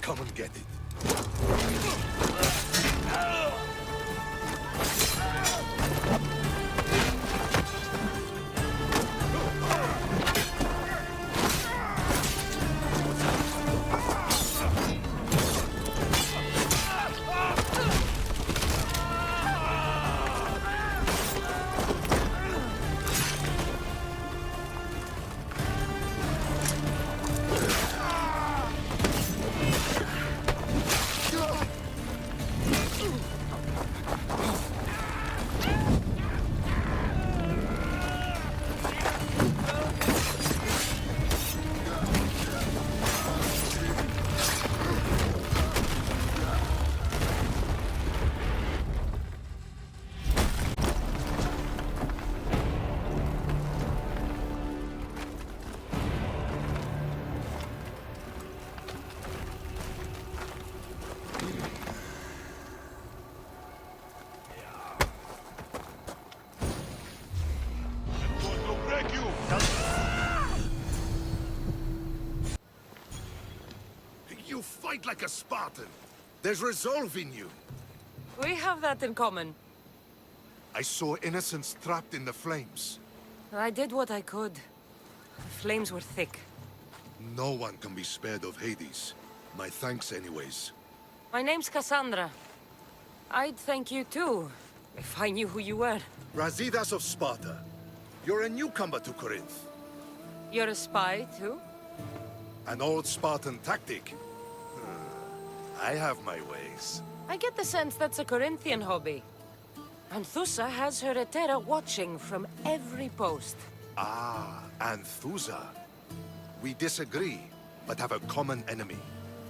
Come and get it. You fight like a Spartan. There's resolve in you. We have that in common. I saw innocents trapped in the flames. I did what I could. The flames were thick. No one can be spared of Hades. My thanks anyways. My name's Cassandra. I'd thank you too, if I knew who you were. Razidas of Sparta. You're a newcomer to Corinth. You're a spy too? An old Spartan tactic. I have my ways. I get the sense that's a Corinthian hobby. Anthusa has her Etera watching from every post. Ah, Anthusa. We disagree, but have a common enemy.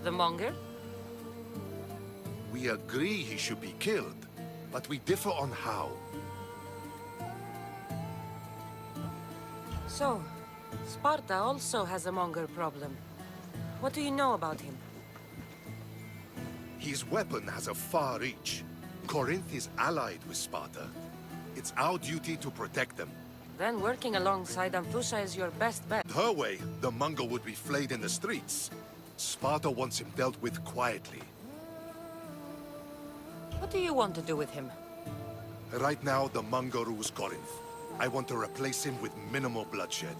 The Monger? We agree he should be killed, but we differ on how. So, Sparta also has a Monger problem. What do you know about him? His weapon has a far reach. Corinth is allied with Sparta. It's our duty to protect them. Then working alongside Anthusa is your best bet. Her way, the Mongol would be flayed in the streets. Sparta wants him dealt with quietly. What do you want to do with him? Right now, the Mongol rules Corinth. I want to replace him with minimal bloodshed.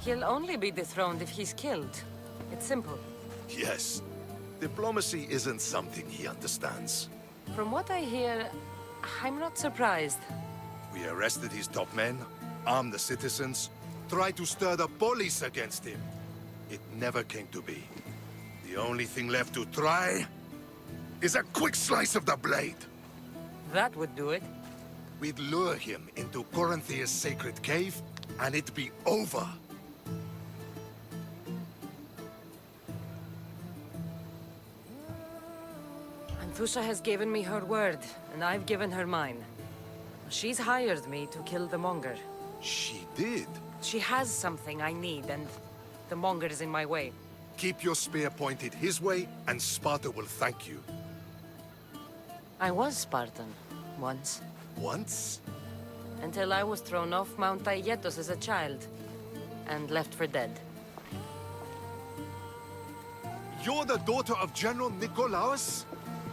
He'll only be dethroned if he's killed. It's simple. Yes. Diplomacy isn't something he understands. From what I hear, I'm not surprised. We arrested his top men, armed the citizens, tried to stir the police against him. It never came to be. The only thing left to try is a quick slice of the blade. That would do it. We'd lure him into Corinthia's sacred cave, and it'd be over. Anthusa has given me her word, and I've given her mine. She's hired me to kill the Monger. She did. She has something I need, and the Monger is in my way. Keep your spear pointed his way, and Sparta will thank you. I was Spartan, once. Once? Until I was thrown off Mount Aietos as a child, and left for dead. You're the daughter of General Nikolaos?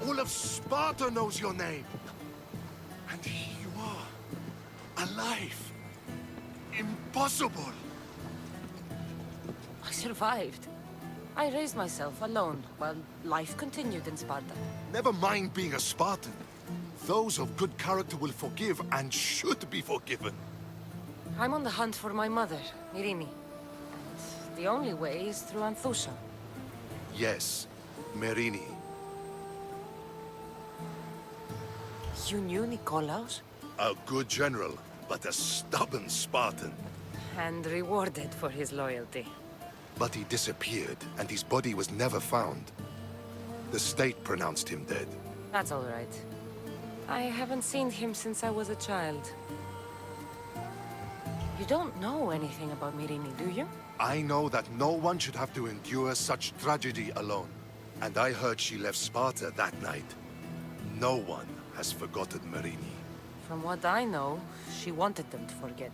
All of Sparta knows your name. And here you are, alive. Impossible. I survived. I raised myself alone, while life continued in Sparta. Never mind being a Spartan. Those of good character will forgive and should be forgiven. I'm on the hunt for my mother, Myrini. And the only way is through Anthusa. Yes, Myrini. You knew Nikolaos? A good general, but a stubborn Spartan. And rewarded for his loyalty. But he disappeared, and his body was never found. The state pronounced him dead. That's all right. I haven't seen him since I was a child. You don't know anything about Myrini, do you? I know that no one should have to endure such tragedy alone. And I heard she left Sparta that night. No one has forgotten Myrini. From what I know, she wanted them to forget.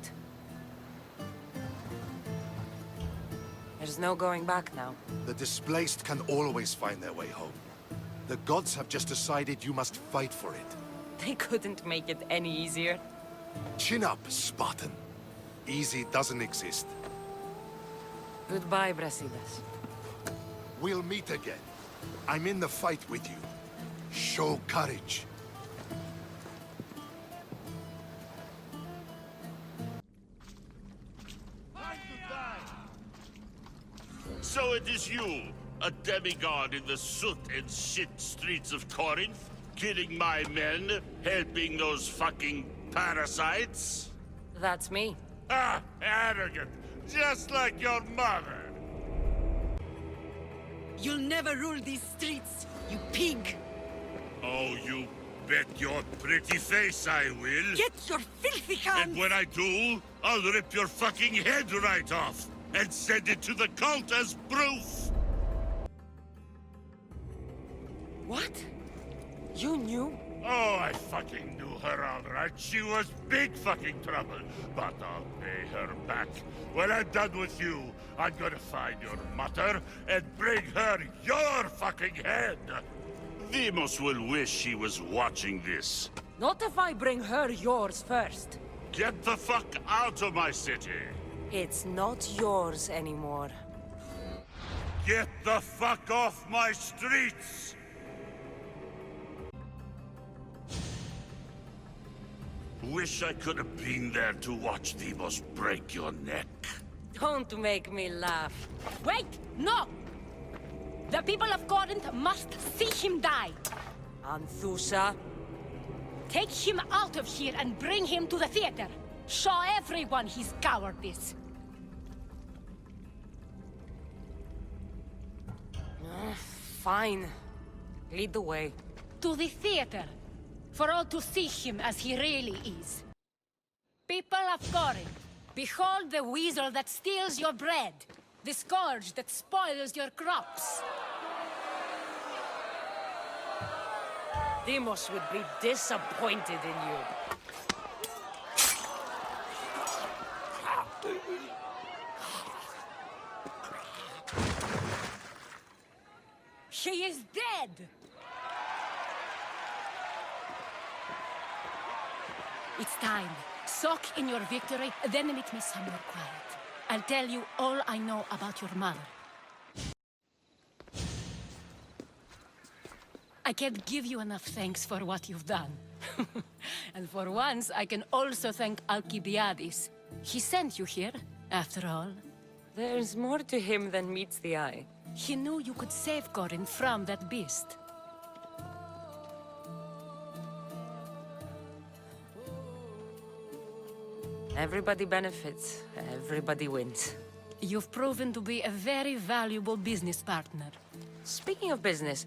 There's no going back now. The displaced can always find their way home. The gods have just decided you must fight for it. They couldn't make it any easier. Chin up, Spartan. Easy doesn't exist. Goodbye, Brasidas. We'll meet again. I'm in the fight with you. Show courage. So it is you, a demigod in the soot and shit streets of Corinth, killing my men, helping those fucking parasites? That's me. Ah, arrogant, just like your mother. You'll never rule these streets, you pig! Oh, you bet your pretty face I will. Get your filthy hands! And when I do, I'll rip your fucking head right off and send it to the cult as proof. What? You knew? Oh, I fucking knew her all right. She was big fucking trouble. But I'll pay her back. When I'm done with you, I'm gonna find your mother and bring her your fucking head. Demos will wish she was watching this. Not if I bring her yours first. Get the fuck out of my city. It's not yours anymore. Get the fuck off my streets. Wish I could have been there to watch Demos break your neck. Don't make me laugh. Wait! No! The people of Corinth must see him die! Anthusha. Take him out of here and bring him to the theater! Show everyone his cowardice! Fine. Lead the way. To the theater! For all to see him as he really is. People of Corinth, behold the weasel that steals your bread! The scourge that spoils your crops! Demos would be disappointed in you. He is dead! It's time. Soak in your victory, then meet me somewhere quiet. I'll tell you all I know about your mother. I can't give you enough thanks for what you've done. And for once, I can also thank Alcibiades. He sent you here, after all. There's more to him than meets the eye. He knew you could save Corinth from that beast. Everybody benefits, everybody wins. You've proven to be a very valuable business partner. Speaking of business,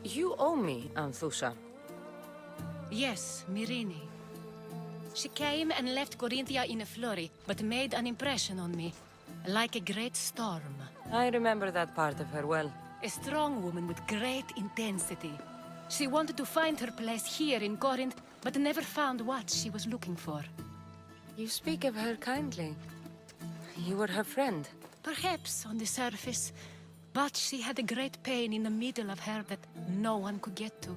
you owe me, Anthusha. Yes, Myrine. She came and left Corinthia in a flurry, but made an impression on me, like a great storm. I remember that part of her well. A strong woman with great intensity. She wanted to find her place here in Corinth, but never found what she was looking for. You speak of her kindly. You were her friend. Perhaps on the surface, but she had a great pain in the middle of her that no one could get to.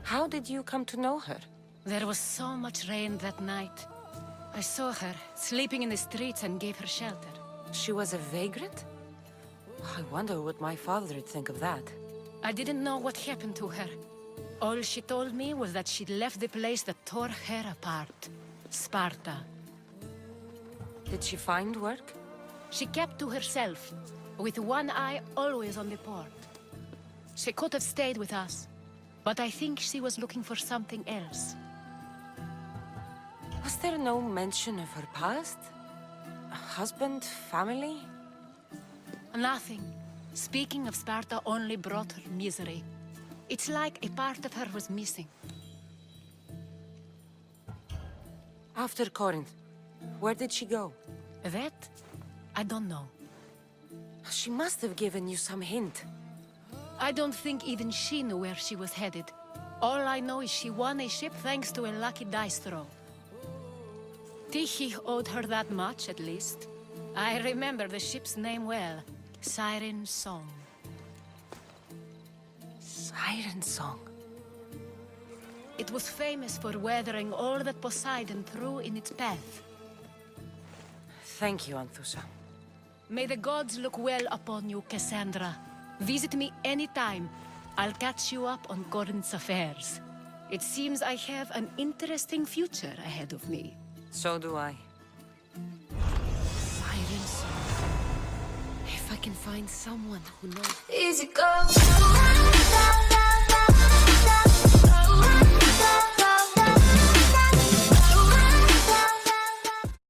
How did you come to know her? There was so much rain that night. I saw her, sleeping in the streets, and gave her shelter. She was a vagrant? I wonder what my father would think of that. I didn't know what happened to her. All she told me was that she'd left the place that tore her apart. Sparta. Did she find work? She kept to herself, with one eye always on the port. She could have stayed with us, but I think she was looking for something else. Was there no mention of her past? A husband, family? Nothing. Speaking of Sparta only brought her misery. It's like a part of her was missing. After Corinth, where did she go? That? I don't know. She must have given you some hint. I don't think even she knew where she was headed. All I know is she won a ship thanks to a lucky dice throw. Tichy owed her that much, at least. I remember the ship's name well. Siren Song. Siren Song. It was famous for weathering all that Poseidon threw in its path. Thank you, Anthusha. May the gods look well upon you, Cassandra. Visit me anytime. I'll catch you up on Corinth's affairs. It seems I have an interesting future ahead of me. So do I. Siren Song. If I can find someone who knows. Easy go.